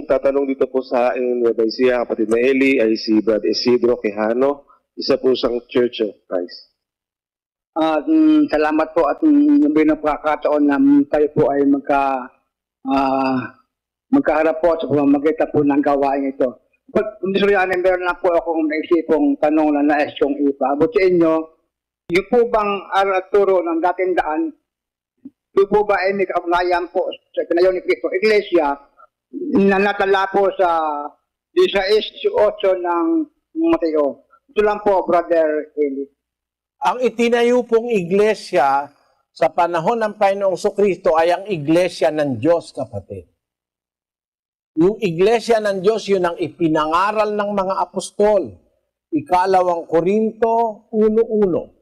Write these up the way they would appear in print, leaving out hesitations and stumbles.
magtatanong dito po sa akin, Nueva Ecija, kapatid na Eli, ay si Brad Isidro Quijano, isa po siyang Church of Christ. Salamat po at yung pinapakataon na tayo po ay magkaharap po sa pamamagitan po ng gawain ito. Kung Suryanin, meron na po akong naisipong tanong na nais kong ipaabot sa inyo. Yung po bang turo ng dating daan, yung po ba ay may kaugnayan po sa Pinayaw ni Cristo Iglesia na natala po sa 16:8 ng Mateo? Ito lang po, Brother Eli. Ang itinayo pong iglesia sa panahon ng Panginoong Kristo ay ang iglesia ng Diyos, kapatid. Yung iglesia ng Diyos, yun ang ipinangaral ng mga apostol. 2 Korinto 1:1.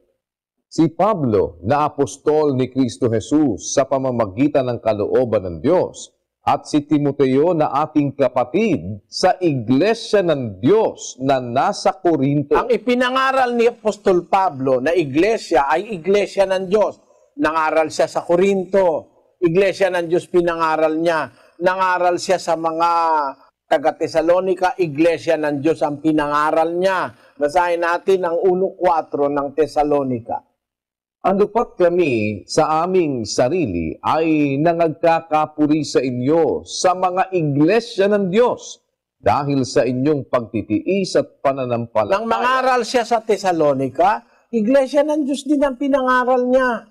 Si Pablo na apostol ni Kristo Jesus sa pamamagitan ng kalooban ng Diyos at si Timoteo na ating kapatid sa iglesia ng Diyos na nasa Korinto. Ang ipinangaral ni Apostol Pablo na iglesia ay iglesia ng Diyos. Nangaral siya sa Korinto. Iglesia ng Diyos pinangaral niya. Nangaral siya sa mga taga-Tesalonika. Iglesia ng Diyos ang pinangaral niya. Basahin natin ang 1:4 ng Tesalonika. Anupat kami sa aming sarili ay nangagkakapuri sa inyo sa mga iglesia ng Diyos dahil sa inyong pagtitiis at pananampalataya. Nang mangaral siya sa Tesalonika, iglesia ng Diyos din ang pinangaral niya.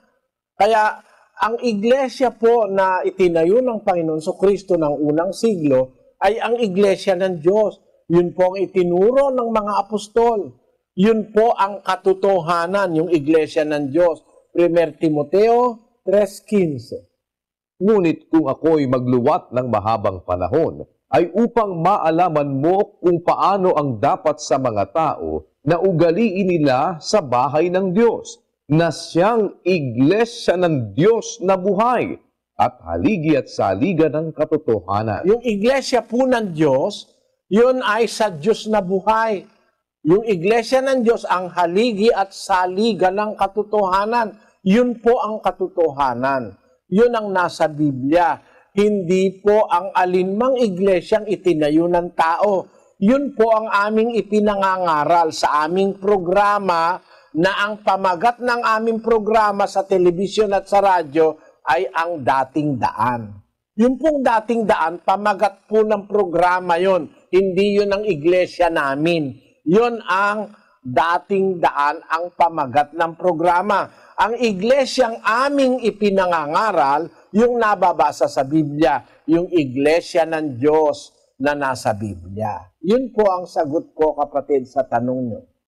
Kaya ang iglesia po na itinayo ng Panginoon Kristo ng unang siglo ay ang iglesia ng Diyos. Yun po ang itinuro ng mga apostol. Yun po ang katotohanan, yung iglesia ng Diyos. 1 Timoteo 3:15. Ngunit kung ako'y magluwat ng mahabang panahon, ay upang maalaman mo kung paano ang dapat sa mga tao na ugaliin nila sa bahay ng Diyos, na siyang iglesia ng Diyos na buhay at haligi at saliga ng katotohanan. Yung iglesia po ng Diyos, yun ay sa Diyos na buhay. Yung iglesia ng Diyos ang haligi at saliga ng katotohanan. Yun po ang katotohanan. Yun ang nasa Biblia. Hindi po ang alinmang iglesyang itinayo ng tao. Yun po ang aming ipinangangaral sa aming programa na ang pamagat ng aming programa sa telebisyon at sa radyo ay ang dating daan. Yun pong dating daan, pamagat po ng programa yun. Hindi yun ang iglesia namin. Yun ang dating daan, ang pamagat ng programa. Ang iglesyang aming ipinangangaral, yung nababasa sa Biblia, yung iglesia ng Diyos na nasa Biblia. Yun po ang sagot ko, kapatid, sa tanong nyo.